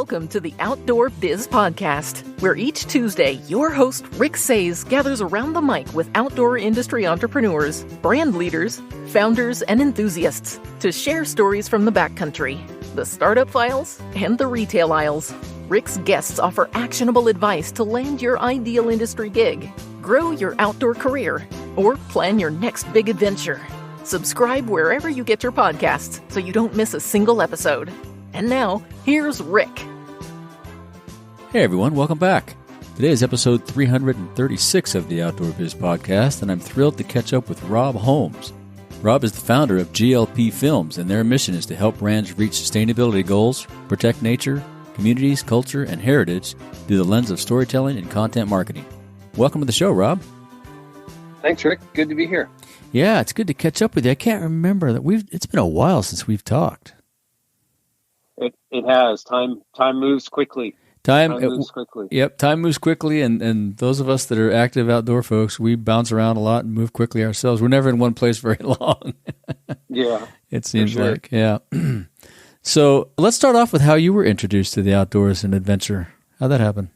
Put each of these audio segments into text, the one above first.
Welcome to the Outdoor Biz Podcast, where each Tuesday, your host, Rick Sayes, gathers around the mic with outdoor industry entrepreneurs, brand leaders, founders, and enthusiasts to share stories from the backcountry, the startup files, and the retail aisles. Rick's guests offer actionable advice to land your ideal industry gig, grow your outdoor career, or plan your next big adventure. Subscribe wherever you get your podcasts so you don't miss a single episode. And now, here's Rick. Hey everyone, welcome back. Today is episode 336 of the Outdoor Biz Podcast, and I'm thrilled to catch up with Rob Holmes. Rob is the founder of GLP Films, and their mission is to help brands reach sustainability goals, protect nature, communities, culture, and heritage through the lens of storytelling and content marketing. Welcome to the show, Rob. Thanks, Rick. Good to be here. Yeah, it's good to catch up with you. I can't remember that it's been a while since we've talked. It has. Time moves quickly. Time moves quickly. Yep, time moves quickly, and those of us that are active outdoor folks, we bounce around a lot and move quickly ourselves. We're never in one place very long. Yeah. It seems like, yeah. So let's start off with how you were introduced to the outdoors and adventure. How'd that happen?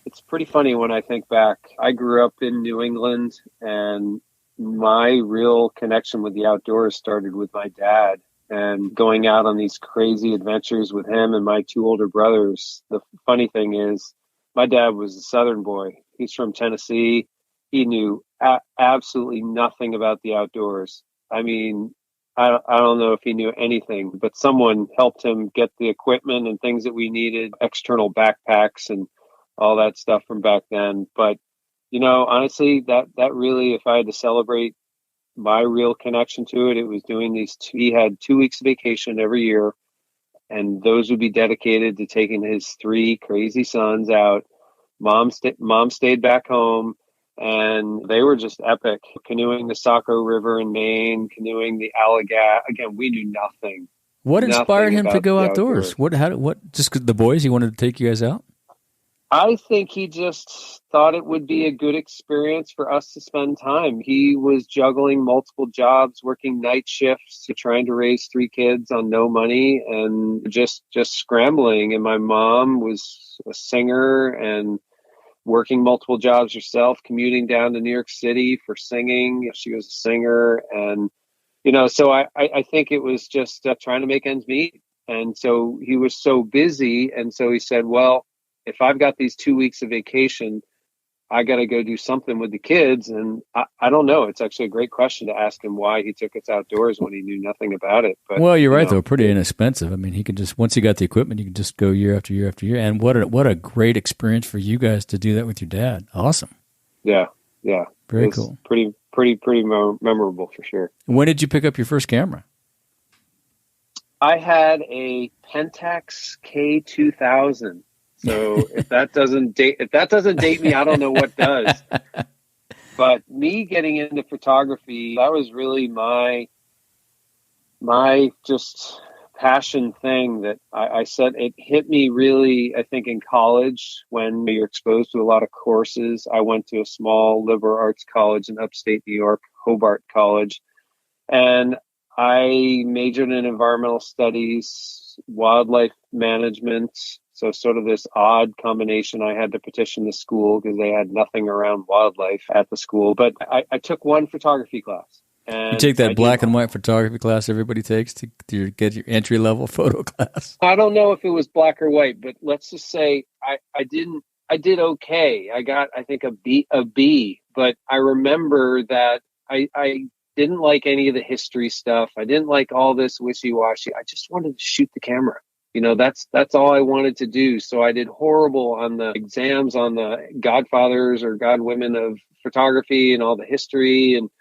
It's pretty funny when I think back. I grew up in New England, and my real connection with the outdoors started with my dad. And going out on these crazy adventures with him and my two older brothers. The funny thing is, my dad was a Southern boy. He's from Tennessee. He knew absolutely nothing about the outdoors. I mean, I don't know if he knew anything, but someone helped him get the equipment and things that we needed, external backpacks and all that stuff from back then. But, you know, honestly, that really, if I had to celebrate my real connection to it, it was doing he had 2 weeks of vacation every year, and those would be dedicated to taking his three crazy sons out. Mom stayed back home, and they were just epic. Canoeing the Saco River in Maine, canoeing the Allegheny. Again, we knew nothing. What inspired him to go outdoors? What? Just 'cause the boys, he wanted to take you guys out? I think he just thought it would be a good experience for us to spend time. He was juggling multiple jobs, working night shifts, trying to raise three kids on no money and just scrambling. And my mom was a singer and working multiple jobs herself, commuting down to New York City for singing. She was a singer. And, you know, so I think it was just trying to make ends meet. And so he was so busy. And so he said, well, if I've got these 2 weeks of vacation, I got to go do something with the kids. And I don't know. It's actually a great question to ask him why he took us outdoors when he knew nothing about it. But, well, you're right, though. Pretty inexpensive. I mean, he could just, once he got the equipment, you could just go year after year after year. And what a great experience for you guys to do that with your dad. Awesome. Yeah. Very cool. Pretty memorable for sure. When did you pick up your first camera? I had a Pentax K2000. So if that doesn't date me, I don't know what does. But me getting into photography, that was really my just passion thing that I said. It hit me really, I think, in college when you're exposed to a lot of courses. I went to a small liberal arts college in upstate New York, Hobart College, and I majored in environmental studies, wildlife management. So sort of this odd combination. I had to petition the school because they had nothing around wildlife at the school. But I took one photography class. And you take that black and white photography class everybody takes to get your entry-level photo class? I don't know if it was black or white, but let's just say I did okay. I got, I think, a B. But I remember that I didn't like any of the history stuff. I didn't like all this wishy-washy. I just wanted to shoot the camera. You know, that's all I wanted to do. So I did horrible on the exams on the godfathers or godwomen of photography and all the history. And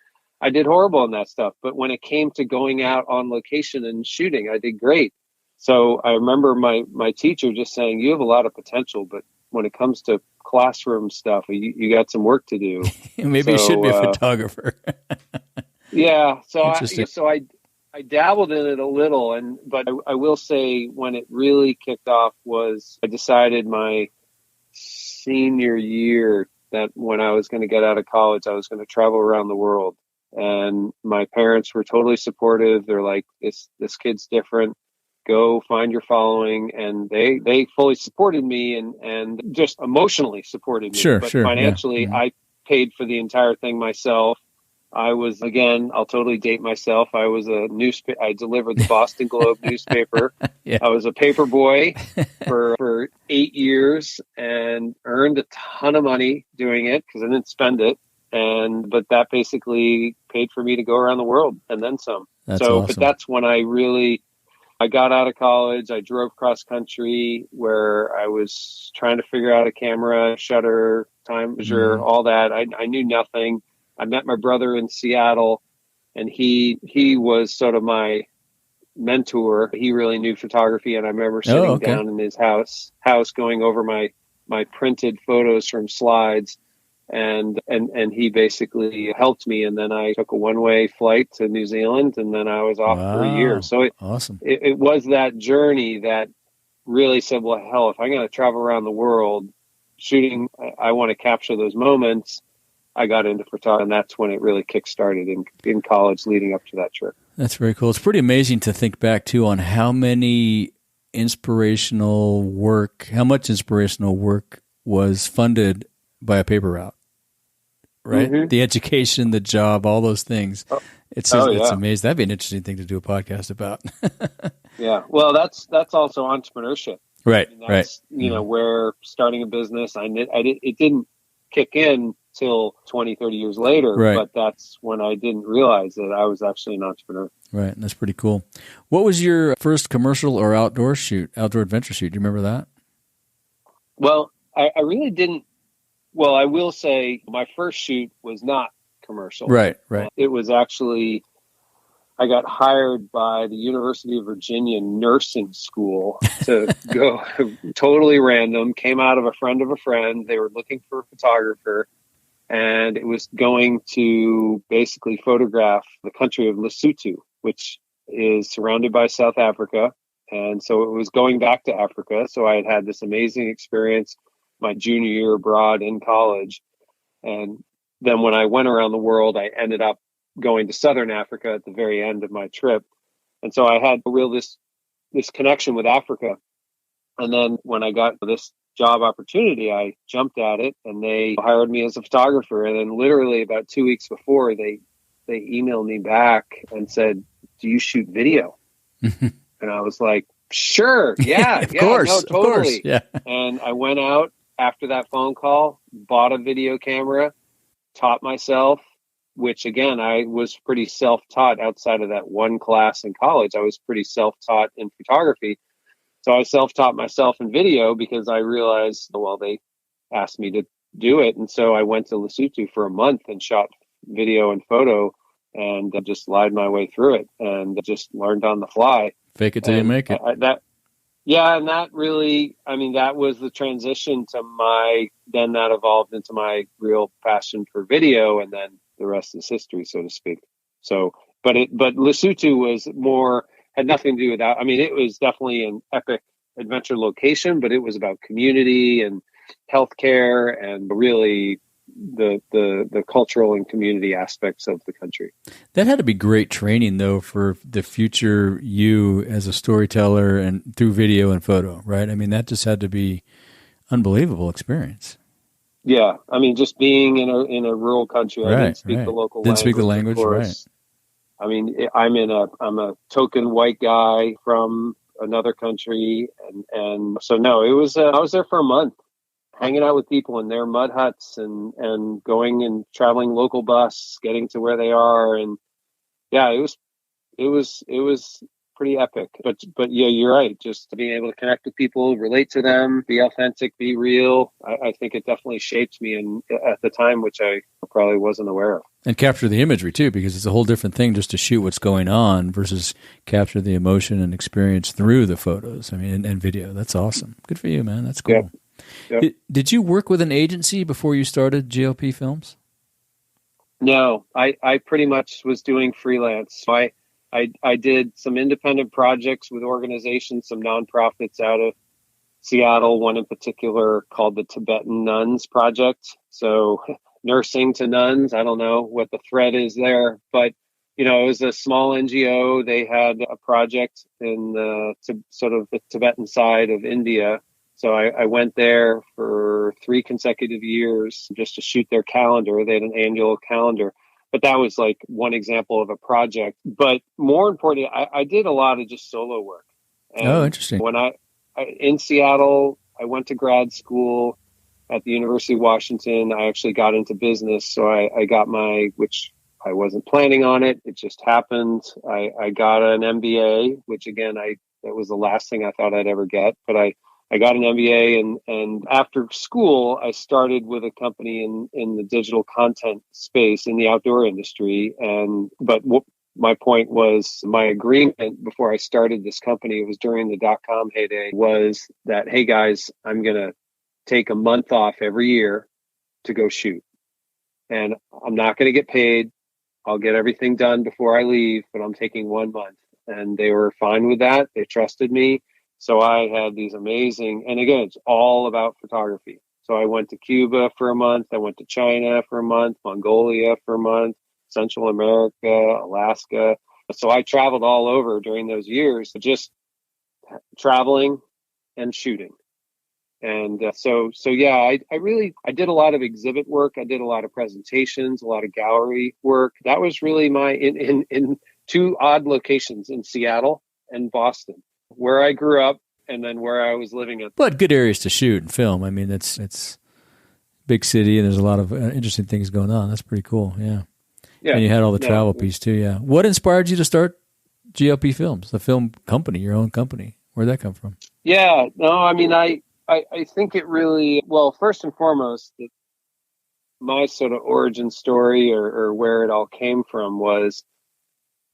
I did horrible on that stuff. But when it came to going out on location and shooting, I did great. So I remember my teacher just saying, you have a lot of potential, but when it comes to classroom stuff, you got some work to do. Maybe you should be a photographer. Yeah. So I dabbled in it a little, but I will say when it really kicked off was I decided my senior year that when I was going to get out of college, I was going to travel around the world. And my parents were totally supportive. They're like, this kid's different. go find your following. And they fully supported me and just emotionally supported me. Sure, but sure. financially, Yeah. I paid for the entire thing myself. I was, again, I'll totally date myself. I was I delivered the Boston Globe newspaper. Yeah. I was a paper boy for 8 years and earned a ton of money doing it because I didn't spend it. But that basically paid for me to go around the world and then some. That's so, awesome. But that's when I got out of college. I drove cross country where I was trying to figure out a camera, shutter, time measure, all that. I knew nothing. I met my brother in Seattle, and he was sort of my mentor. He really knew photography, and I remember sitting down in his house going over my printed photos from slides, and he basically helped me. And then I took a one-way flight to New Zealand, and then I was off for a year. So awesome. It was that journey that really said, well, hell, if I'm going to travel around the world shooting, I want to capture those moments. I got into photography, and that's when it really kick-started in college leading up to that trip. That's very cool. It's pretty amazing to think back, too, on how much inspirational work was funded by a paper route, right? Mm-hmm. The education, the job, all those things. It's amazing. That'd be an interesting thing to do a podcast about. Yeah. Well, that's also entrepreneurship. Right, right. You know, where starting a business, it didn't kick in till 20, 30 years later, but that's when I didn't realize that I was actually an entrepreneur. Right. That's pretty cool. What was your first commercial or outdoor adventure shoot? Do you remember that? Well, I really didn't. Well, I will say my first shoot was not commercial. Right. It was actually, I got hired by the University of Virginia nursing school to go totally random, came out of a friend of a friend. They were looking for a photographer, and it was going to basically photograph the country of Lesotho, which is surrounded by South Africa. And so it was going back to Africa. So I had this amazing experience my junior year abroad in college. And then when I went around the world, I ended up going to Southern Africa at the very end of my trip. And so I had this connection with Africa. And then when I got this job opportunity, I jumped at it, and they hired me as a photographer. And then literally about 2 weeks before, they emailed me back and said, "Do you shoot video?" And I was like, "Sure. Yeah. Of course. No, totally." Of course, yeah. And I went out after that phone call, bought a video camera, taught myself, which again, I was pretty self-taught outside of that one class in college. I was pretty self-taught in photography. So I self-taught myself in video because I realized, well, they asked me to do it. And so I went to Lesotho for a month and shot video and photo and just lied my way through it and just learned on the fly. Fake it till you make it. And that really, that was the transition to then that evolved into my real passion for video, and then the rest is history, so to speak. So, but Lesotho was had nothing to do with that. It was definitely an epic adventure location, but it was about community and healthcare and really the cultural and community aspects of the country. That had to be great training, though, for the future you as a storyteller and through video and photo, right? That just had to be unbelievable experience. Yeah, just being in a rural country, I didn't speak the local language. Didn't speak the language, right? I'm a token white guy from another country, and so no, it was I was there for a month, hanging out with people in their mud huts and going and traveling local bus, getting to where they are, and yeah, it was pretty epic. But yeah, you're right. Just being able to connect with people, relate to them, be authentic, be real. I think it definitely shaped me at the time, which I probably wasn't aware of. And capture the imagery too, because it's a whole different thing just to shoot what's going on versus capture the emotion and experience through the photos. And video. That's awesome. Good for you, man. That's cool. Yep. Did you work with an agency before you started GLP Films? No, I pretty much was doing freelance. So I did some independent projects with organizations, some nonprofits out of Seattle, one in particular called the Tibetan Nuns Project. So nursing to nuns, I don't know what the thread is there, but it was a small NGO. They had a project in sort of the Tibetan side of India. So I went there for 3 consecutive years just to shoot their calendar. They had an annual calendar. But that was like one example of a project. But more importantly, I did a lot of just solo work. And interesting. when in Seattle, I went to grad school at the University of Washington. I actually got into business. So I got which I wasn't planning on it. It just happened. I got an MBA, which again, that was the last thing I thought I'd ever get. But I got an MBA, and after school, I started with a company in the digital content space in the outdoor industry. But my point was, my agreement before I started this company, it was during the .com heyday, was that, hey guys, I'm going to take a month off every year to go shoot. And I'm not going to get paid. I'll get everything done before I leave, but I'm taking 1 month. And they were fine with that. They trusted me. So I had these amazing, and again, it's all about photography. So I went to Cuba for a month. I went to China for a month, Mongolia for a month, Central America, Alaska. So I traveled all over during those years, just traveling and shooting. And so yeah, I did a lot of exhibit work. I did a lot of presentations, a lot of gallery work. That was really in 2 odd locations in Seattle and Boston, where I grew up and then where I was living at. But good areas to shoot and film. I mean, it's big city and there's a lot of interesting things going on. That's pretty cool. Yeah. Yeah. And you had all the travel piece too. Yeah. What inspired you to start GLP Films, the film company, your own company? Where'd that come from? Yeah, no, I mean, I think it really, well, first and foremost, my sort of origin story or where it all came from was,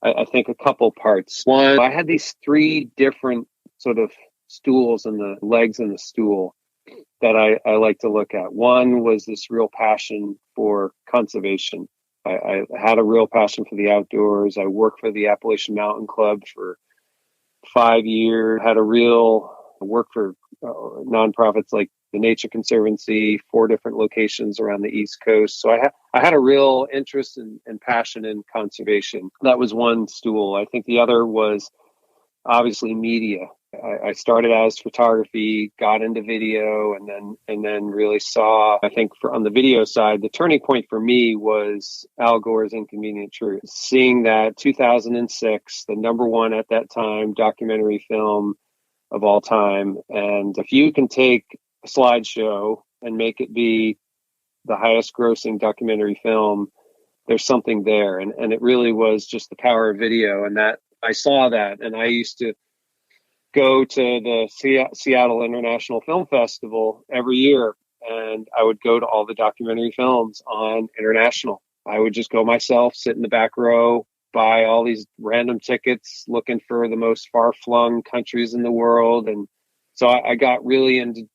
I think, a couple parts. One, I had these 3 different sort of stools and the legs in the stool that I like to look at. One was this real passion for conservation. I had a real passion for the outdoors. I worked for the Appalachian Mountain Club for 5 years, had a real work for nonprofits like the Nature Conservancy, 4 different locations around the East Coast. So I had a real interest and passion in conservation. That was one stool. I think the other was obviously media. I started as photography, got into video, and then really saw, I think on the video side, the turning point for me was Al Gore's Inconvenient Truth. Seeing that 2006, the #1 at that time documentary film of all time. And if you can take a slideshow and make it be the highest grossing documentary film, there's something there. And it really was just the power of video. And that I saw that, and I used to go to the Seattle International Film Festival every year, and I would go to all the documentary films on International. I would just go myself, sit in the back row, buy all these random tickets, looking for the most far-flung countries in the world. And so I got really into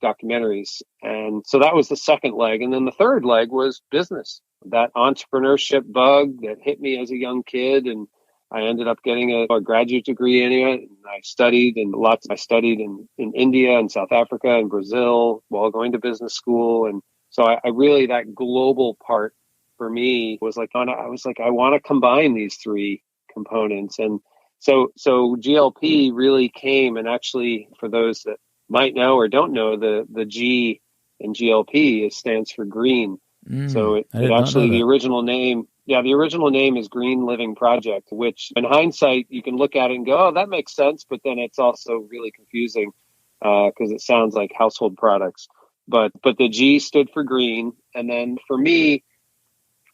documentaries. And so that was the second leg. And then the third leg was business, that entrepreneurship bug that hit me as a young kid. And I ended up getting a graduate degree in it. And I studied in India and South Africa and Brazil while going to business school. And so I really, that global part for me was like, I want to combine these 3 components. And so GLP really came, and actually for those that might know or don't know, the G in GLP stands for green. So it actually, the original name is Green Living Project, which in hindsight, you can look at it and go, oh, that makes sense. But then it's also really confusing because it sounds like household products. But the G stood for green. And then for me,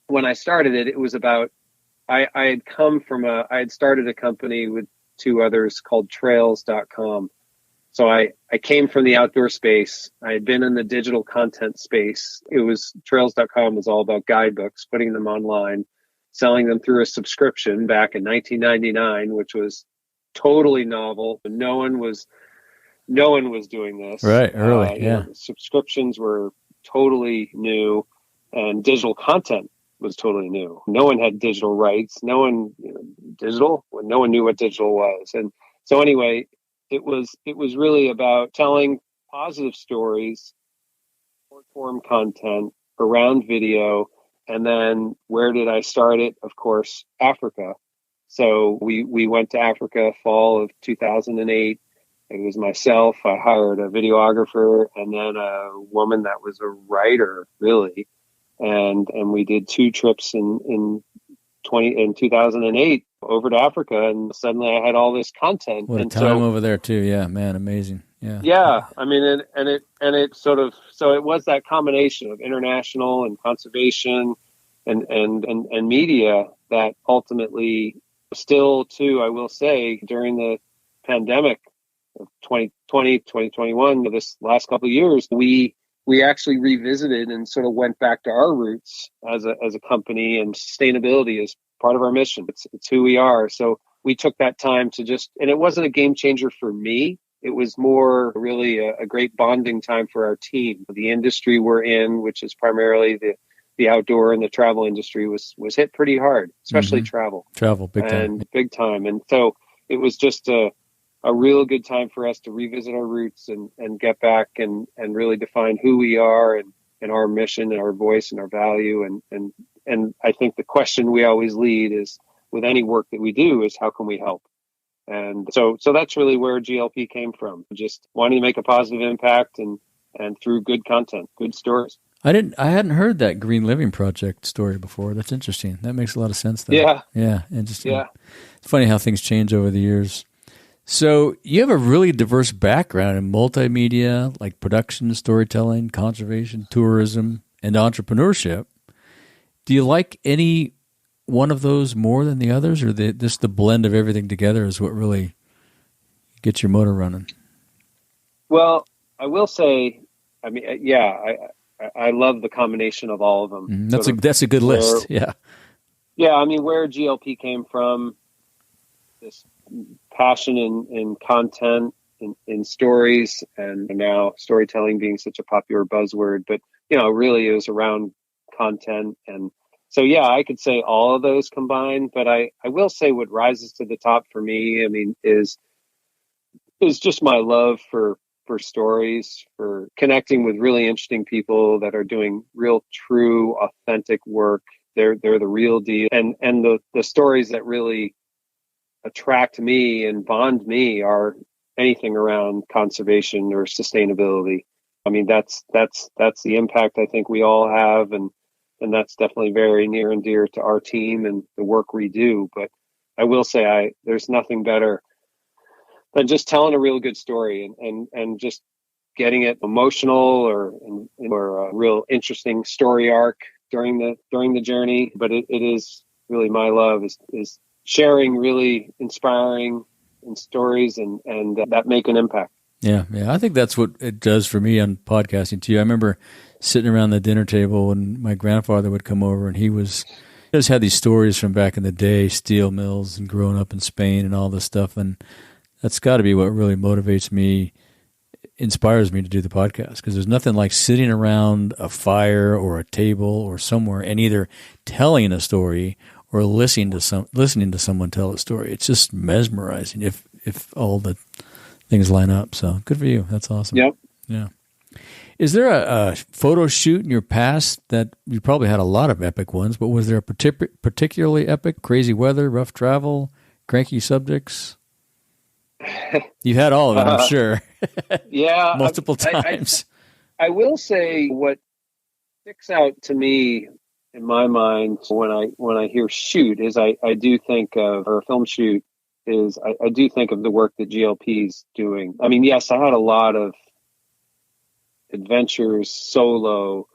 when I started it, it was about, I had started a company with 2 others called Trails.com. So I came from the outdoor space. I had been in the digital content space. Trails.com was all about guidebooks, putting them online, selling them through a subscription back in 1999, which was totally novel. No one was doing this. Right, early, yeah. Subscriptions were totally new, and digital content was totally new. No one had digital rights. No one knew what digital was. And so anyway, it was really about telling positive stories, short form content around video, And then where did I start it? Of course, Africa. So we went to Africa fall of 2008. It was myself. I hired a videographer and then a woman that was a writer, really. And we did 2 trips in 2008 over to Africa, and suddenly I had all this content. What a and time over there too. Yeah, man, amazing. Yeah. Yeah. I mean, and it sort of, so it was that combination of international and conservation and media that ultimately still too, I will say, during the pandemic of 2020, 2021, this last couple of years, we actually revisited and sort of went back to our roots as a company, and sustainability is part of our mission. It's who we are. So we took that time to just, and it wasn't a game changer for me. It was more really a great bonding time for our team. The industry we're in, which is primarily the outdoor and the travel industry, was hit pretty hard, especially travel. Travel, big time. Big time. And so it was just a real good time for us to revisit our roots and get back and really define who we are and our mission and our voice and our value. And I think the question we always lead is, with any work that we do, is how can we help? And so that's really where GLP came from. Just wanting to make a positive impact and through good content, good stories. I hadn't heard that Green Living Project story before. That's interesting. That makes a lot of sense though. Yeah, interesting. Yeah. It's funny how things change over the years. So you have a really diverse background in multimedia, like production, storytelling, conservation, tourism, and entrepreneurship. Do you like any one of those more than the others, or just the blend of everything together is what really gets your motor running? Well, I will say, I mean, I love the combination of all of them. That's a good list. Yeah. Yeah. I mean, where GLP came from, this passion in content, in stories, and now storytelling being such a popular buzzword, but really it was around content. And so, yeah, I could say all of those combined, but I will say what rises to the top for me, I mean, is just my love for stories, for connecting with really interesting people that are doing real, true, authentic work. They're the real deal. And the stories that really attract me and bond me are anything around conservation or sustainability. I mean, that's the impact I think we all have, and that's definitely very near and dear to our team and the work we do. But I will say there's nothing better than just telling a real good story and just getting it emotional or a real interesting story arc during the journey. But it is really my love is sharing really inspiring stories and that make an impact. Yeah. I think that's what it does for me on podcasting too. I remember sitting around the dinner table and my grandfather would come over, and he just had these stories from back in the day, steel mills and growing up in Spain and all this stuff. And that's got to be what really motivates me, inspires me to do the podcast, because there's nothing like sitting around a fire or a table or somewhere and either telling a story or listening to someone tell a story. It's just mesmerizing if all the things line up. So good for you. That's awesome. Yep. Yeah. Is there a photo shoot in your past that you probably had a lot of epic ones, but was there a particularly epic, crazy weather, rough travel, cranky subjects? You've had all of them, I'm sure. Yeah. Multiple times. I will say what sticks out to me in my mind when I hear shoot is I do think of, or a film shoot is, I do think of the work that GLP's doing. I mean, yes, I had a lot of adventures solo,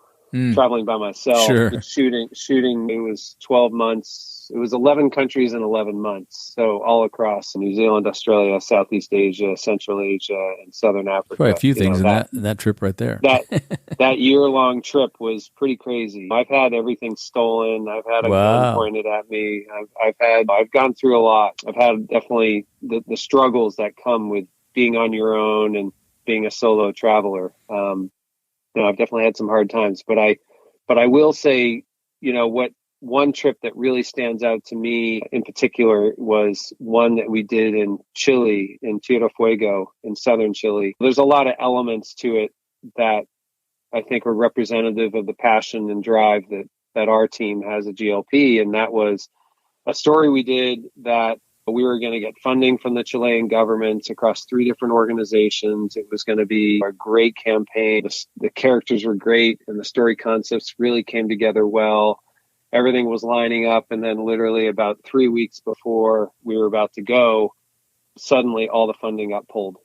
traveling by myself. Sure. But shooting, it was 12 months. It was 11 countries in 11 months. So all across New Zealand, Australia, Southeast Asia, Central Asia, and Southern Africa. Quite a few things in that trip right there. That year-long trip was pretty crazy. I've had everything stolen. I've had a gun pointed at me. I've gone through a lot. I've had definitely the struggles that come with being on your own and being a solo traveler. I've definitely had some hard times, but I will say, what one trip that really stands out to me in particular was one that we did in Chile, in Tierra Fuego, in southern Chile. There's a lot of elements to it that I think are representative of the passion and drive that our team has a GLP. And that was a story we did that we were going to get funding from the Chilean government across 3 different organizations. It was going to be a great campaign. The characters were great and the story concepts really came together well. Everything was lining up. And then literally about 3 weeks before we were about to go, suddenly all the funding got pulled.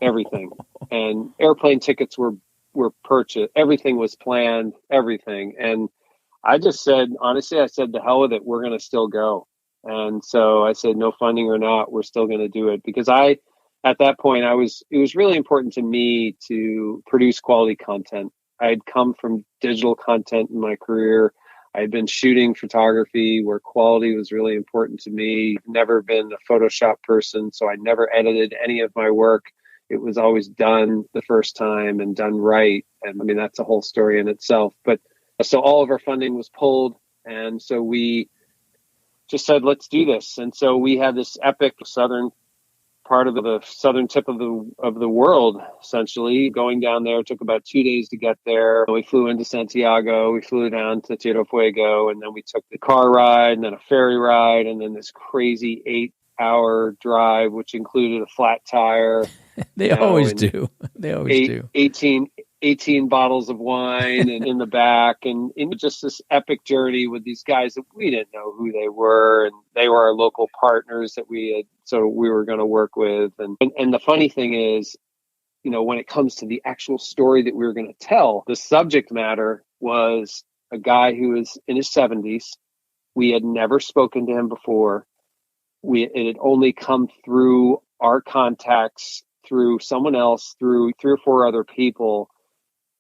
Everything. And airplane tickets were purchased. Everything was planned, everything. And I just said, honestly, I said, the hell with it. We're going to still go. And so I said, no funding or not, we're still going to do it. Because at that point, it was really important to me to produce quality content. I had come from digital content in my career. I had been shooting photography where quality was really important to me. Never been a Photoshop person, so I never edited any of my work. It was always done the first time and done right. And I mean, that's a whole story in itself. But so all of our funding was pulled. And so we just said, let's do this. And so we had this epic southern part of the southern tip of the world, essentially. Going down there, it took about 2 days to get there. We flew into Santiago, we flew down to Tierra Fuego, and then we took the car ride and then a ferry ride and then this crazy 8-hour drive, which included a flat tire. They always do. They always do. 18 bottles of wine and in the back, and just this epic journey with these guys that we didn't know who they were, and they were our local partners that we were going to work with. And the funny thing is, when it comes to the actual story that we were going to tell, the subject matter was a guy who was in his 70s. We had never spoken to him before. It had only come through our contacts, through someone else, through 3 or 4 other people.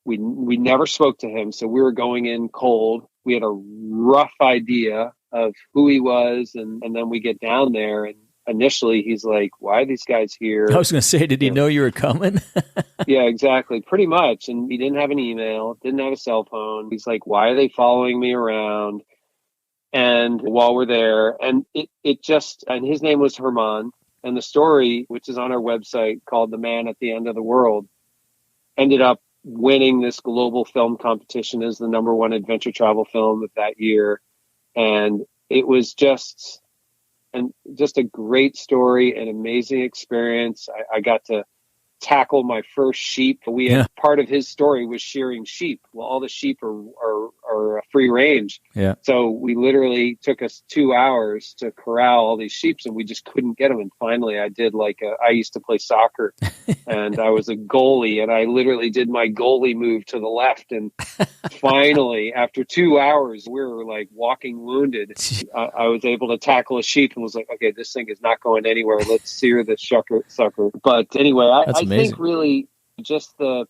We never spoke to him, so we were going in cold. We had a rough idea of who he was, and then we get down there, and initially he's like, why are these guys here? I was going to say, did he know you were coming? Yeah, exactly. Pretty much. And he didn't have an email, didn't have a cell phone. He's like, why are they following me around? And while we're there, and and his name was Herman, and the story, which is on our website called The Man at the End of the World, ended up winning this global film competition as the #1 adventure travel film of that year. And it was just a great story, an amazing experience. I got to tackle my first sheep. Part of his story was shearing sheep. Well, all the sheep are free range. Yeah. So we literally took us 2 hours to corral all these sheep, and we just couldn't get them. And finally I did I used to play soccer and I was a goalie, and I literally did my goalie move to the left. And finally, after 2 hours, we were like walking wounded. I was able to tackle a sheep and was like, okay, this thing is not going anywhere. Let's sear this sucker. But anyway, I think really just the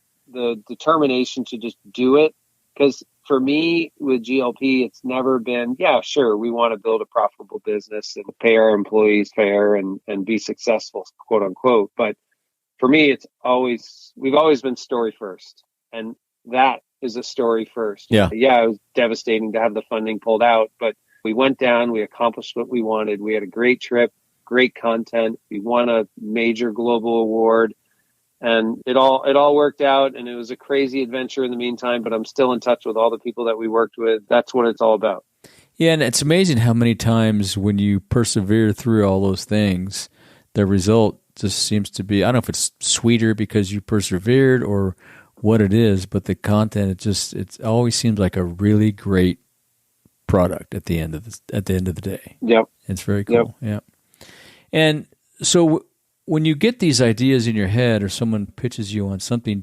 determination to just do it. Because for me with GLP, it's never been, yeah, sure, we want to build a profitable business and pay our employees fair and be successful, quote unquote. But for me, we've always been story first. And that is a story first. Yeah. Yeah, it was devastating to have the funding pulled out, but we went down, we accomplished what we wanted. We had a great trip, great content. We won a major global award. And it all worked out, and it was a crazy adventure in the meantime, but I'm still in touch with all the people that we worked with. That's what it's all about. Yeah, and it's amazing how many times when you persevere through all those things, the result just seems to be, I don't know if it's sweeter because you persevered or what it is, but the content, it always seems like a really great product at the end of the day. Yep. It's very cool. Yep. And so when you get these ideas in your head or someone pitches you on something,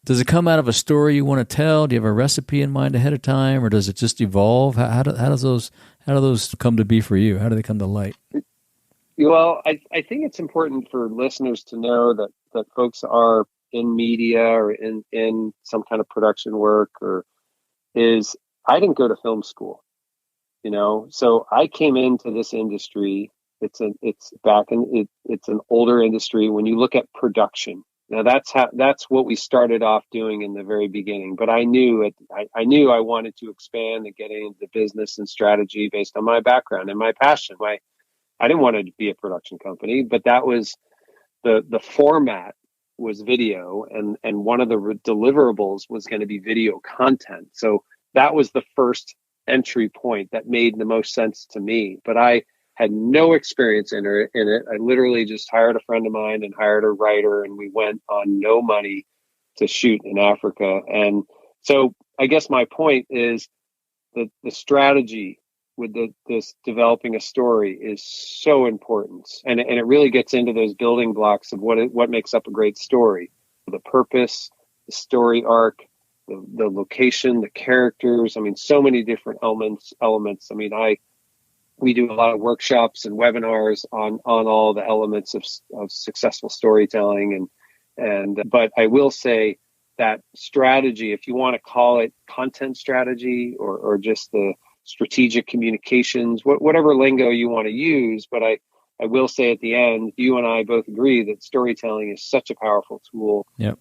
does it come out of a story you want to tell? Do you have a recipe in mind ahead of time, or does it just evolve? How do those come to be for you? How do they come to light? Well, I think it's important for listeners to know that folks are in media or in some kind of production work I didn't go to film school, so I came into this industry. It's an older industry. When you look at production, now that's what we started off doing in the very beginning. But I knew I wanted to expand and get into business and strategy based on my background and my passion. I didn't want to be a production company, but that was the format was video, and one of the deliverables was going to be video content. So that was the first entry point that made the most sense to me. But I had no experience in it. I literally just hired a friend of mine and hired a writer, and we went on no money to shoot in Africa. And so I guess my point is that the strategy with this developing a story is so important. And it really gets into those building blocks of what makes up a great story: the purpose, the story arc, the location, the characters. I mean, so many different elements. I mean, we do a lot of workshops and webinars on all the elements of successful storytelling. But I will say that strategy, if you want to call it content strategy or just the strategic communications, whatever lingo you want to use. But I will say at the end, you and I both agree that storytelling is such a powerful tool. Yep.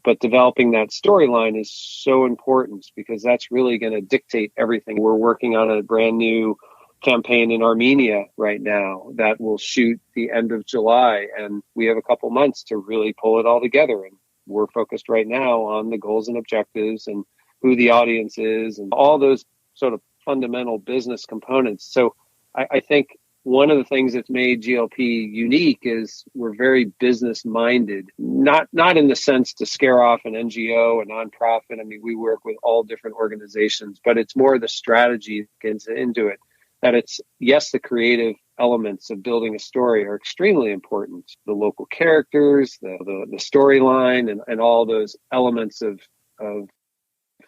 But developing that storyline is so important, because that's really going to dictate everything. We're working on a brand new campaign in Armenia right now that will shoot the end of July, and we have a couple months to really pull it all together. And we're focused right now on the goals and objectives and who the audience is and all those sort of fundamental business components. So I think one of the things that's made GLP unique is we're very business minded, not in the sense to scare off an NGO, a nonprofit. I mean, we work with all different organizations, but it's more the strategy that gets into it. That it's, yes, the creative elements of building a story are extremely important. The local characters, the storyline, and all those elements of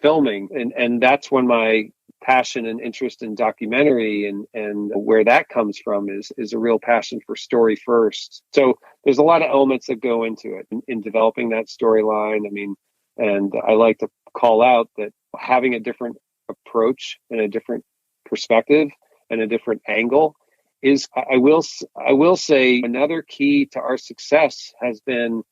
filming. And that's when my passion and interest in documentary and where that comes from is a real passion for story first. So there's a lot of elements that go into it in developing that storyline. I mean, and I like to call out that having a different approach and a different perspective and a different angle is, I will say, another key to our success has been,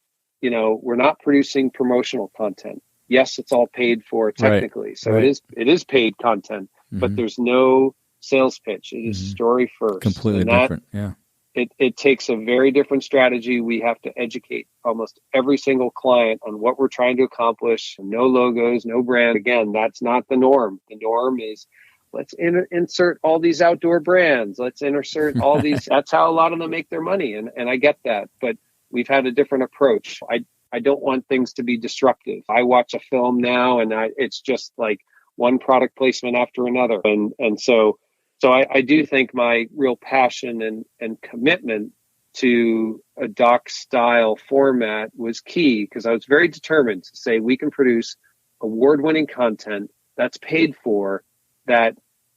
we're not producing promotional content. Yes, it's all paid for technically. Right. So right. It is paid content, but there's no sales pitch. It is story first. Completely different. Yeah. It takes a very different strategy. We have to educate almost every single client on what we're trying to accomplish. No logos, no brand. Again, that's not the norm. The norm is, let's insert all these outdoor brands. Let's insert all these. That's how a lot of them make their money. And I get that. But we've had a different approach. I don't want things to be disruptive. I watch a film now and it's just like one product placement after another. And so I do think my real passion and commitment to a doc style format was key, because I was very determined to say we can produce award-winning content that's paid for, that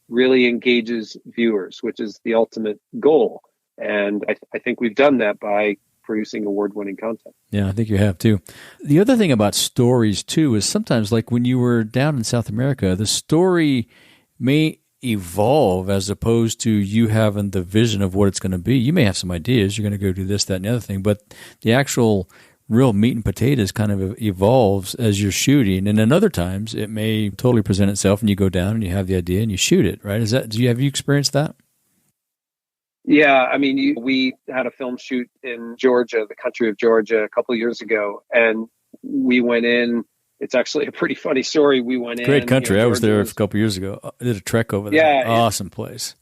really engages viewers, which is the ultimate goal. And I think we've done that by producing award-winning content. Yeah, I think you have too. The other thing about stories too is sometimes, like when you were down in South America, the story may evolve as opposed to you having the vision of what it's going to be. You may have some ideas, you're going to go do this, that, and the other thing, but the actual real meat and potatoes kind of evolves as you're shooting. And then other times it may totally present itself and you go down and you have the idea and you shoot it, right? Have you experienced that? Yeah, I mean, we had a film shoot in Georgia, the country of Georgia, a couple of years ago, and we went in. It's actually a pretty funny story. We went in. Great country. I was there a couple of years ago. I did a trek over there. Yeah, awesome place.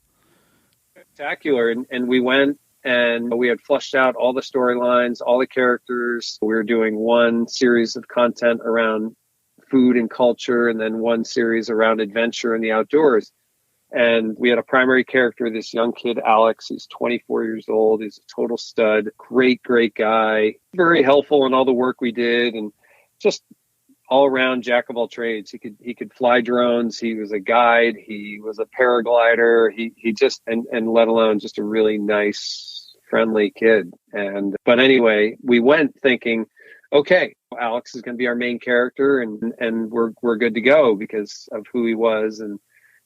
Spectacular. And we went and we had flushed out all the storylines, all the characters. We were doing one series of content around food and culture, and then one series around adventure and the outdoors. And we had a primary character, this young kid, Alex. He's 24 years old. He's a total stud. Great guy. Very helpful in all the work we did, and just all around jack of all trades. He could fly drones. He was a guide. He was a paraglider. He just, and let alone just a really nice, friendly kid. But anyway, we went thinking, okay, Alex is going to be our main character, and we're good to go because of who he was. And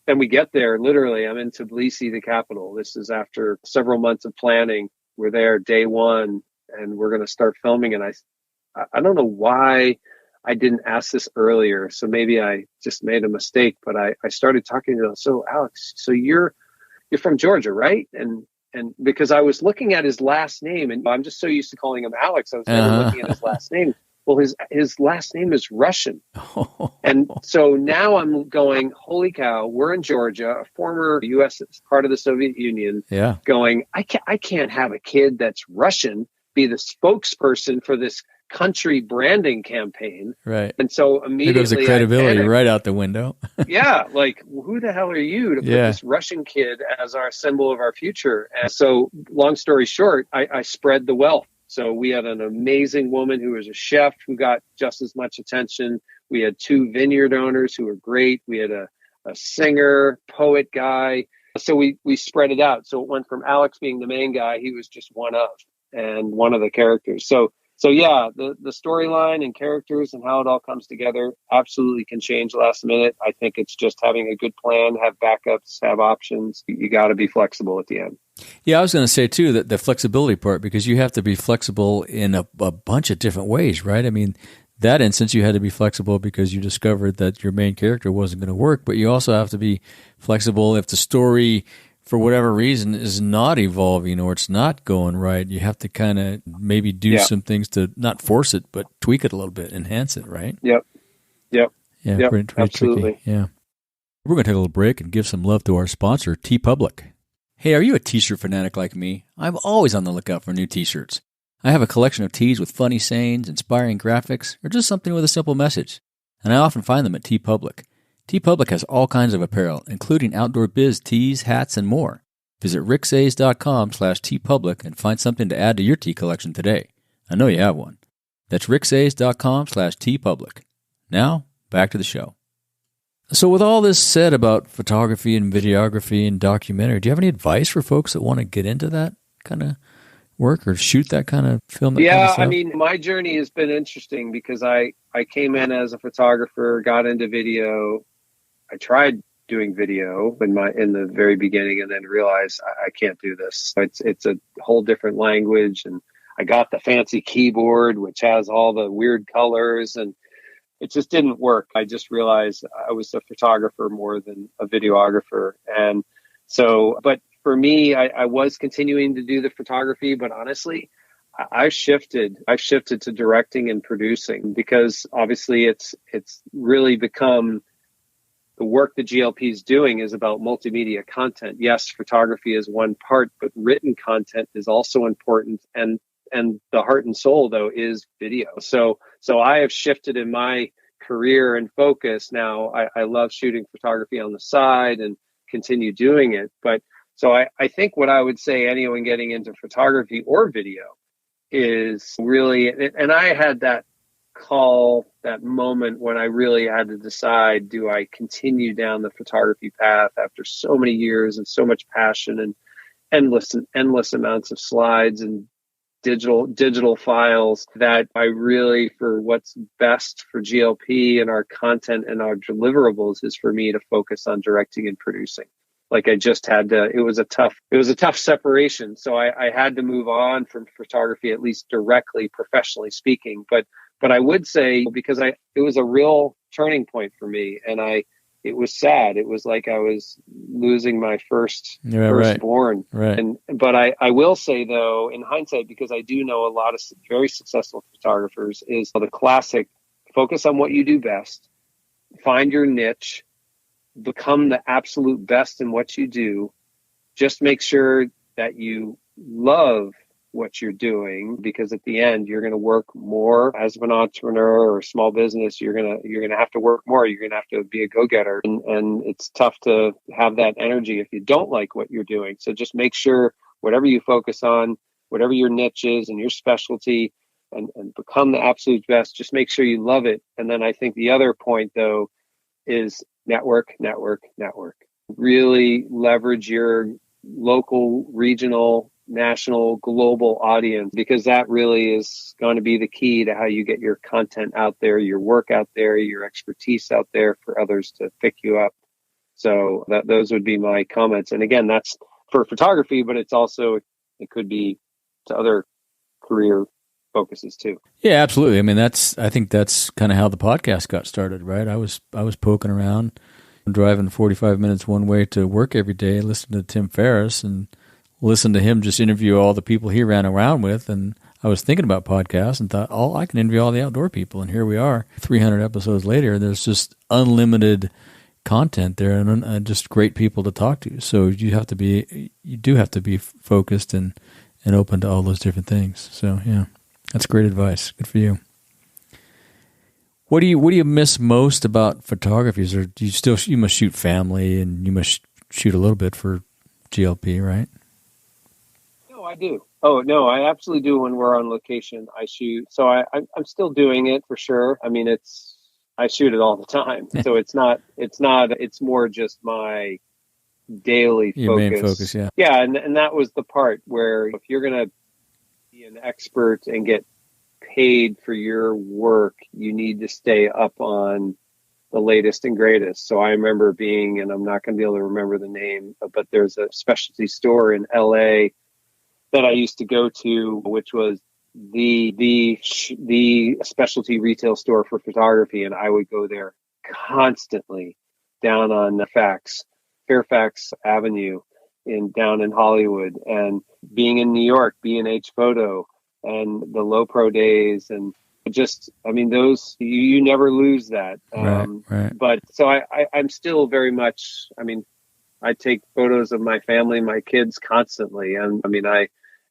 then we get there, literally, I'm in Tbilisi, the capital. This is after several months of planning. We're there day one, and we're going to start filming. And I don't know why I didn't ask this earlier. So maybe I just made a mistake, but I started talking to him. So Alex, so you're from Georgia, right? And because I was looking at his last name, and I'm just so used to calling him Alex, I was never looking at his last name. Well, his last name is Russian. And so now I'm going, holy cow, we're in Georgia, a former U.S. part of the Soviet Union, going, I can't have a kid that's Russian be the spokesperson for this country branding campaign. Right. And so immediately there goes the credibility right out the window. Yeah. Like, who the hell are you to put this Russian kid as our symbol of our future? And so long story short, I spread the wealth. So we had an amazing woman who was a chef who got just as much attention. We had 2 vineyard owners who were great. We had a singer, poet guy. So we spread it out. So it went from Alex being the main guy. He was just one of the characters. So yeah, the storyline and characters and how it all comes together absolutely can change last minute. I think it's just having a good plan, have backups, have options. You got to be flexible at the end. Yeah, I was going to say too that the flexibility part, because you have to be flexible in a bunch of different ways, right? I mean, that instance you had to be flexible because you discovered that your main character wasn't going to work, but you also have to be flexible if the story, for whatever reason, is not evolving or it's not going right. You have to kind of maybe do some things to not force it, but tweak it a little bit, enhance it, right? Yep. Yeah, pretty absolutely. Tricky. Yeah. We're going to take a little break and give some love to our sponsor, TeePublic. Hey, are you a t-shirt fanatic like me? I'm always on the lookout for new t-shirts. I have a collection of tees with funny sayings, inspiring graphics, or just something with a simple message. And I often find them at TeePublic. TeePublic has all kinds of apparel, including outdoor biz tees, hats, and more. Visit ricksays.com/teepublic and find something to add to your tee collection today. I know you have one. That's ricksays.com/teepublic. Now, back to the show. So with all this said about photography and videography and documentary, do you have any advice for folks that want to get into that kind of work or shoot that kind of film? I mean, my journey has been interesting because I came in as a photographer, got into video. I tried doing video in the very beginning and then realized I can't do this. It's a whole different language. And I got the fancy keyboard, which has all the weird colors, and it just didn't work. I just realized I was a photographer more than a videographer. And so, but for me, I was continuing to do the photography, but honestly, I've shifted to directing and producing because obviously it's really become the work that GLP is doing is about multimedia content. Yes, photography is one part, but written content is also important. And the heart and soul, though, is video. So I have shifted in my career and focus. Now I love shooting photography on the side and continue doing it. But so I think what I would say anyone getting into photography or video is really, and I had that moment when I really had to decide, do I continue down the photography path after so many years and so much passion and endless amounts of slides and digital files, that I really, for what's best for GLP and our content and our deliverables, is for me to focus on directing and producing. Like I just had to, it was a tough separation. So I had to move on from photography, at least directly, professionally speaking. But I would say, because it was a real turning point for me, and it was sad. It was like I was losing my firstborn. Right. But I will say, though, in hindsight, because I do know a lot of very successful photographers, is the classic: focus on what you do best, find your niche, become the absolute best in what you do. Just make sure that you love what you're doing, because at the end you're going to work more as an entrepreneur or a small business. You're going to have to work more. You're going to have to be a go-getter, and it's tough to have that energy if you don't like what you're doing. So just make sure whatever you focus on, whatever your niche is and your specialty, and become the absolute best. Just make sure you love it. And then I think the other point, though, is network. Really leverage your local, regional, national, global audience, because that really is going to be the key to how you get your content out there, your work out there, your expertise out there for others to pick you up. So those would be my comments. And again, that's for photography, but it could be to other career focuses too. Yeah, absolutely. I mean, I think that's kind of how the podcast got started, right? I was poking around, driving 45 minutes one way to work every day, listening to Tim Ferriss and listen to him just interview all the people he ran around with. And I was thinking about podcasts and thought, oh, I can envy all the outdoor people. And here we are, 300 episodes later. There's just unlimited content there and just great people to talk to. So you do have to be focused and open to all those different things. So yeah, that's great advice. Good for you. What do you miss most about photography? Or do you must shoot family and you must shoot a little bit for GLP, right? No, I do. Oh no, I absolutely do. When we're on location, I shoot. So I'm still doing it for sure. I mean, I shoot it all the time. So it's more just my daily focus. Your main focus, yeah. Yeah, and that was the part where if you're going to be an expert and get paid for your work, you need to stay up on the latest and greatest. So I remember being, and I'm not going to be able to remember the name, but there's a specialty store in LA that I used to go to, which was the specialty retail store for photography. And I would go there constantly down on Fairfax Avenue down in Hollywood, and being in New York, B&H Photo and the low pro days. And just, I mean, those, you never lose that. Right. But so I'm still very much, I mean, I take photos of my family, my kids constantly. And I mean,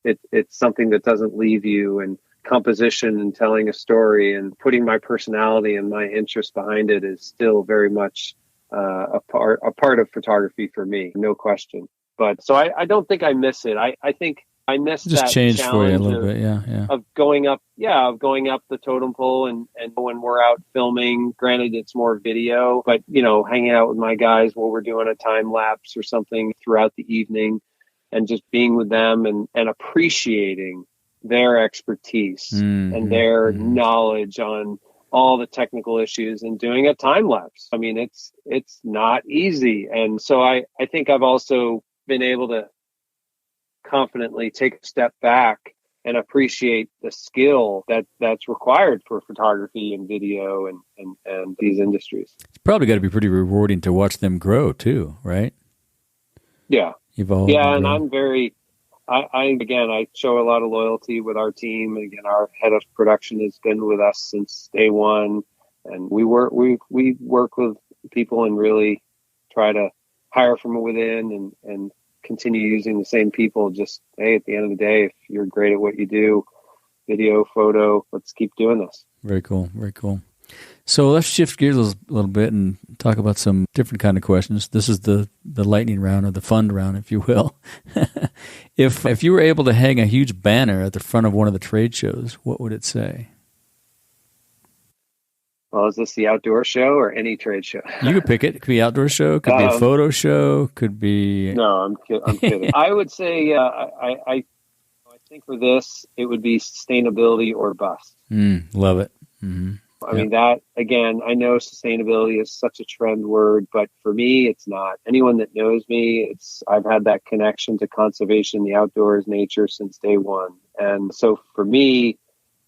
it's something that doesn't leave you, and composition and telling a story and putting my personality and my interest behind it is still very much a part of photography for me, no question. But so I don't think I miss it. I think I miss just that changed for you a little bit, yeah. Of going up the totem pole, and when we're out filming, granted it's more video, but hanging out with my guys while we're doing a time lapse or something throughout the evening, and just being with them and appreciating their expertise and their knowledge on all the technical issues, and doing a time lapse. I mean, it's not easy. And so I think I've also been able to confidently take a step back and appreciate the skill that's required for photography and video and these industries. It's probably got to be pretty rewarding to watch them grow too, right? Yeah. Evolve. Yeah. And I'm I show a lot of loyalty with our team. And again, our head of production has been with us since day one, and we work with people and really try to hire from within and continue using the same people. Just, hey, at the end of the day, if you're great at what you do, video, photo, let's keep doing this. Very cool. Very cool. So let's shift gears a little bit and talk about some different kind of questions. This is the lightning round, or the fun round, if you will. If you were able to hang a huge banner at the front of one of the trade shows, what would it say? Well, is this the outdoor show or any trade show? You could pick it. It could be outdoor show, could be a photo show, could be... No, I'm kidding. I would say, I think for this, it would be sustainability or bust. Love it. Mm-hmm. I mean, that, again, I know sustainability is such a trend word, but for me, it's not. Anyone that knows me, I've had that connection to conservation, the outdoors, nature since day one. And so for me,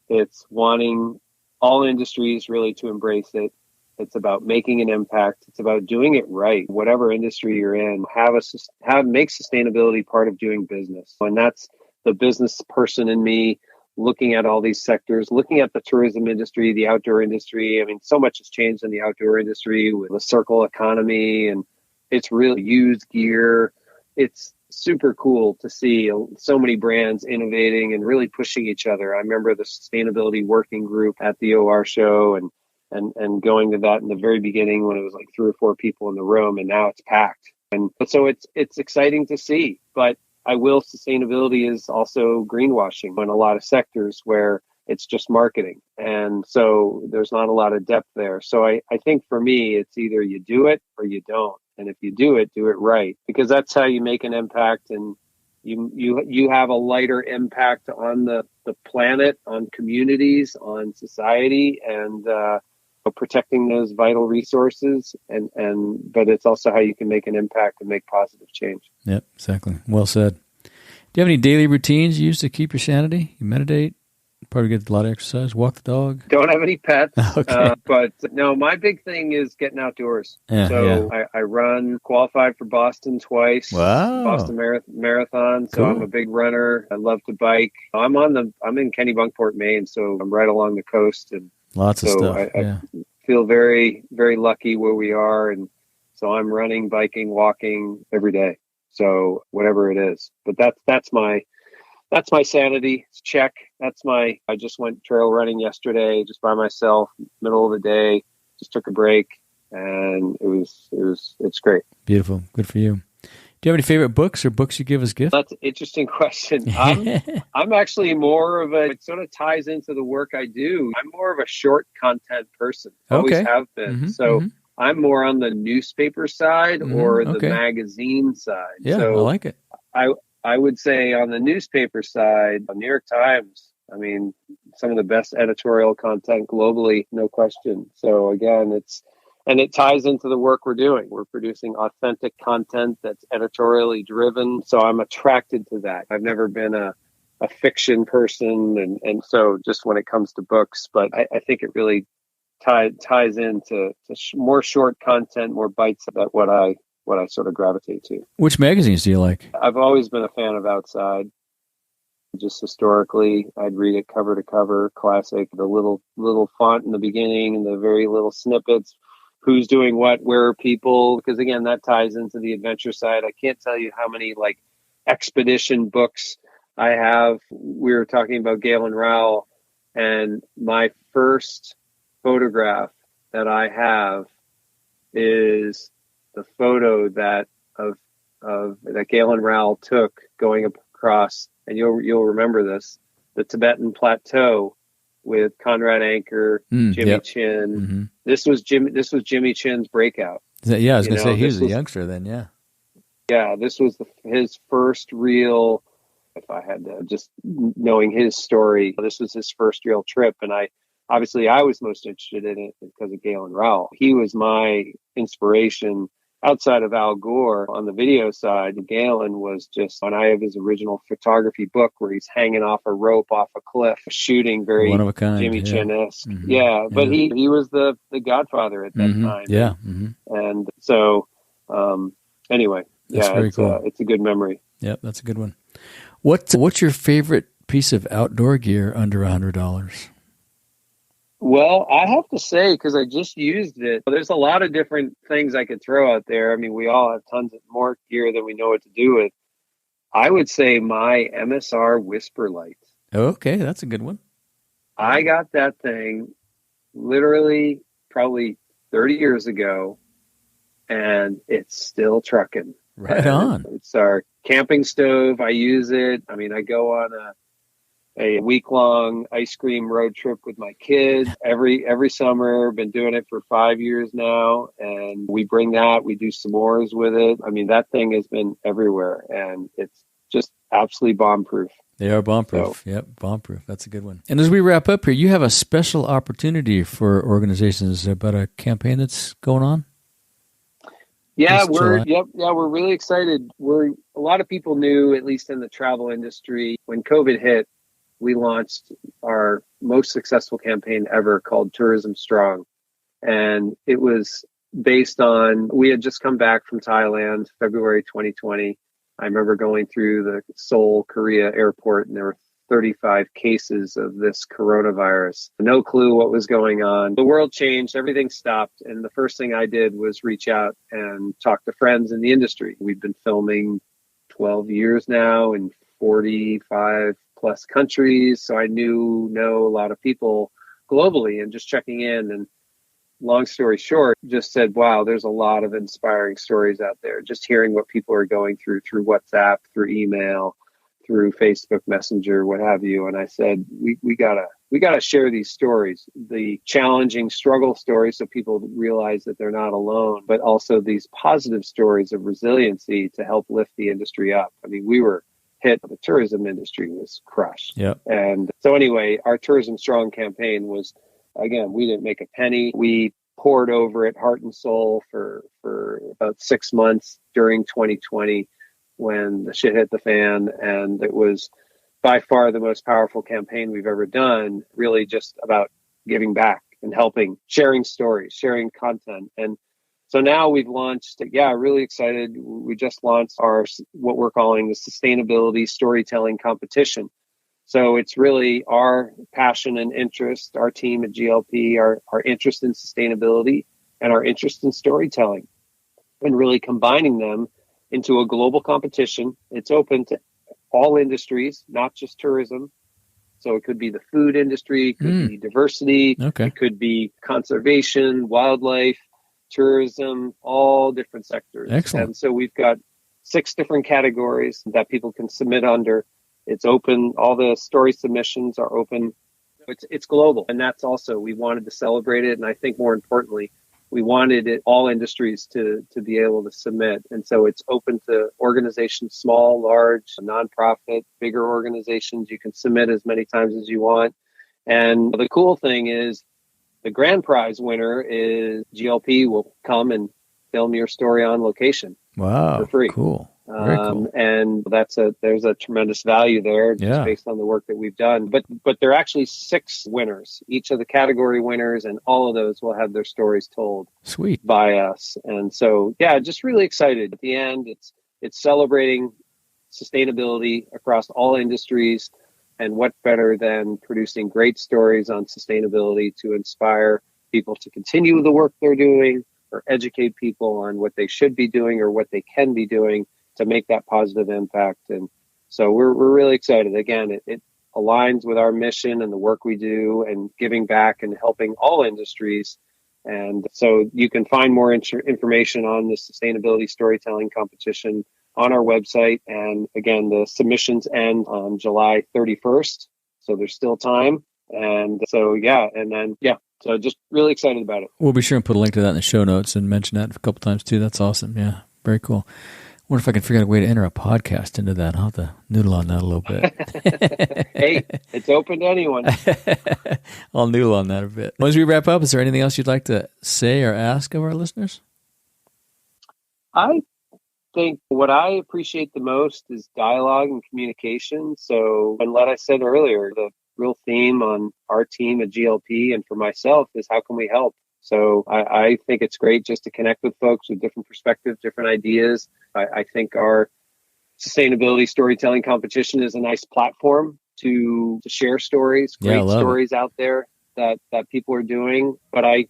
it's wanting all industries really to embrace it. It's about making an impact. It's about doing it right. Whatever industry you're in, make sustainability part of doing business. And that's the business person in me, looking at all these sectors, looking at the tourism industry, the outdoor industry. I mean, so much has changed in the outdoor industry with the circle economy, and it's really used gear. It's super cool to see so many brands innovating and really pushing each other. I remember the sustainability working group at the OR show and going to that in the very beginning when it was like 3 or 4 people in the room, and now it's packed. And so it's exciting to see, but sustainability is also greenwashing in a lot of sectors where it's just marketing. And so there's not a lot of depth there. So I think for me, it's either you do it or you don't. And if you do it right, because that's how you make an impact, and you have a lighter impact on the planet, on communities, on society, and protecting those vital resources. But it's also how you can make an impact and make positive change. Yep, exactly. Well said. Do you have any daily routines you use to keep your sanity? You meditate, Probably get a lot of exercise, walk the dog. Don't have any pets. Okay. But no, my big thing is getting outdoors. Yeah. I run, qualified for Boston twice. Wow. Boston Marathon. So Cool. I'm a big runner. I love to bike. I'm in Kennebunkport, Maine, so I'm right along the coast, and Lots of so stuff. I feel very, very lucky where we are, and so I'm running, biking, walking every day. So whatever it is, but that's my sanity check. I just went trail running yesterday, just by myself, middle of the day, just took a break, and it's great. Beautiful. Good for you. Do you have any favorite books or books you give as gifts? That's an interesting question. I'm actually more of it sort of ties into the work I do. I'm more of a short content person. Always have been. Mm-hmm, so I'm more on the newspaper side or the magazine side. Yeah, so I like it. I would say on the newspaper side, New York Times, I mean, some of the best editorial content globally, no question. So again, it ties into the work we're doing. We're producing authentic content that's editorially driven. So I'm attracted to that. I've never been a fiction person. And so just when it comes to books, but I think it really ties into more short content, more bites about what I sort of gravitate to. Which magazines do you like? I've always been a fan of Outside. Just historically, I'd read it cover to cover, classic, the little font in the beginning and the very little snippets, who's doing what, where are people, because again, that ties into the adventure side. I can't tell you how many like expedition books I have. We were talking about Galen Rowell, and my first photograph that I have is the photo that Galen Rowell took going across, and you'll remember this, the Tibetan Plateau with Conrad Anker, Jimmy Chin. Mm-hmm. This was Jimmy Chin's breakout. I was going to say he was a youngster then. Yeah, this was his first real. If I had to, just knowing his story, this was his first real trip, and I was most interested in it because of Galen Rowell. He was my inspiration. Outside of Al Gore on the video side, Galen was just, and I have his original photography book where he's hanging off a rope off a cliff, shooting very one of a kind, Jimmy Chin-esque. Mm-hmm. But he was the godfather at that time. Yeah. And so, anyway, that's very cool. It's a good memory. Yep, that's a good one. What's your favorite piece of outdoor gear under $100? Well, I have to say, because I just used it, there's a lot of different things I could throw out there. I mean, we all have tons of more gear than we know what to do with. I would say my MSR Whisper Light. Okay, that's a good one. I got that thing literally probably 30 years ago, and it's still trucking. Right on. It's our camping stove. I use it. I mean, I go on a week-long ice cream road trip with my kids every summer. Been doing it for 5 years now, and we bring that. We do s'mores with it. I mean, that thing has been everywhere, and it's just absolutely bomb-proof. They are bomb-proof. So, yep, bomb-proof. That's a good one. And as we wrap up here, you have a special opportunity for organizations about a campaign that's going on? Yeah, we're really excited. A lot of people knew, at least in the travel industry, when COVID hit, we launched our most successful campaign ever called Tourism Strong. And it was based on, we had just come back from Thailand, February 2020. I remember going through the Seoul, Korea airport, and there were 35 cases of this coronavirus. No clue what was going on. The world changed, everything stopped. And the first thing I did was reach out and talk to friends in the industry. We've been filming 12 years now in 45 plus countries. So I know a lot of people globally, and just checking in. And long story short, just said, wow, there's a lot of inspiring stories out there. Just hearing what people are going through WhatsApp, through email, through Facebook Messenger, what have you. And I said, we gotta share these stories, the challenging struggle stories, so people realize that they're not alone, but also these positive stories of resiliency to help lift the industry up. I mean, we were hit, the tourism industry was crushed. Yep. And so anyway, our Tourism Strong campaign was, again, we didn't make a penny. We poured over it heart and soul for about 6 months during 2020 when the shit hit the fan. And it was by far the most powerful campaign we've ever done, really just about giving back and helping, sharing stories, sharing content. And so now we've launched, really excited. We just launched what we're calling the Sustainability Storytelling Competition. So it's really our passion and interest, our team at GLP, our interest in sustainability and our interest in storytelling, and really combining them into a global competition. It's open to all industries, not just tourism. So it could be the food industry, it could be diversity, it could be conservation, wildlife, tourism, all different sectors. Excellent. And so we've got 6 different categories that people can submit under. It's open. All the story submissions are open. It's global. And that's also, we wanted to celebrate it. And I think more importantly, we wanted all industries to be able to submit. And so it's open to organizations, small, large, nonprofit, bigger organizations. You can submit as many times as you want. And the cool thing is the grand prize winner is GLP will come and film your story on location. Wow. For free. Cool. Very cool. And there's a tremendous value there just based on the work that we've done. But there are actually 6 winners. Each of the category winners and all of those will have their stories told. Sweet. By us. And so, just really excited. At the end, it's celebrating sustainability across all industries. And what better than producing great stories on sustainability to inspire people to continue the work they're doing or educate people on what they should be doing or what they can be doing to make that positive impact. And so we're really excited. Again, it aligns with our mission and the work we do and giving back and helping all industries. And so you can find more information on the Sustainability Storytelling Competition on our website. And again, the submissions end on July 31st. So there's still time. And so, so just really excited about it. We'll be sure and put a link to that in the show notes and mention that a couple times too. That's awesome. Yeah, very cool. Wonder if I can figure out a way to enter a podcast into that. I'll have to noodle on that a little bit. Hey, it's open to anyone. I'll noodle on that a bit. As we wrap up, is there anything else you'd like to say or ask of our listeners? I think what I appreciate the most is dialogue and communication. So, and like I said earlier, the real theme on our team at GLP and for myself is how can we help? So I think it's great just to connect with folks with different perspectives, different ideas. I think our sustainability storytelling competition is a nice platform to share stories, great stories out there that people are doing. But I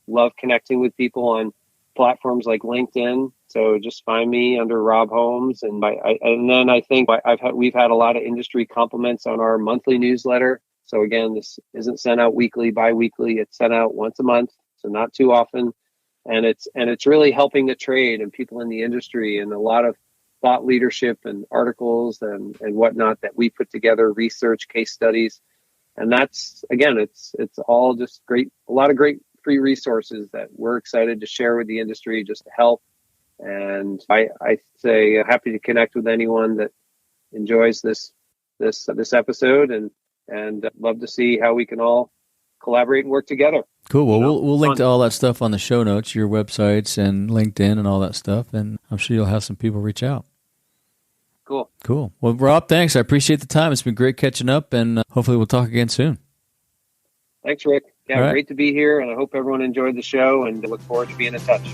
love connecting with people on platforms like LinkedIn. So just find me under Rob Holmes. And then I think we've had a lot of industry compliments on our monthly newsletter. So again, this isn't sent out weekly, bi-weekly. It's sent out once a month. So not too often. And it's really helping the trade and people in the industry, and a lot of thought leadership and articles and whatnot that we put together, research, case studies. And that's, again, it's all just great, a lot of great free resources that we're excited to share with the industry just to help. And I say happy to connect with anyone that enjoys this episode, and love to see how we can all collaborate and work together. Cool. Well, we'll link to all that stuff on the show notes, your websites and LinkedIn and all that stuff, and I'm sure you'll have some people reach out. Cool. Well, Rob, thanks. I appreciate the time. It's been great catching up, and hopefully we'll talk again soon. Thanks, Rick. Yeah, right. Great to be here, and I hope everyone enjoyed the show, and look forward to being in touch.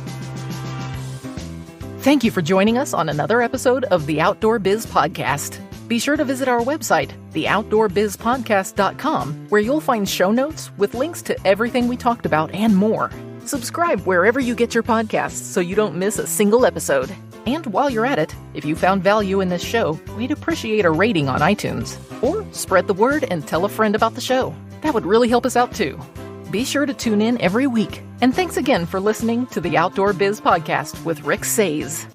Thank you for joining us on another episode of the Outdoor Biz Podcast. Be sure to visit our website, theoutdoorbizpodcast.com, where you'll find show notes with links to everything we talked about and more. Subscribe wherever you get your podcasts so you don't miss a single episode. And while you're at it, if you found value in this show, we'd appreciate a rating on iTunes. Or spread the word and tell a friend about the show. That would really help us out too. Be sure to tune in every week. And thanks again for listening to the Outdoor Biz Podcast with Rick Sayes.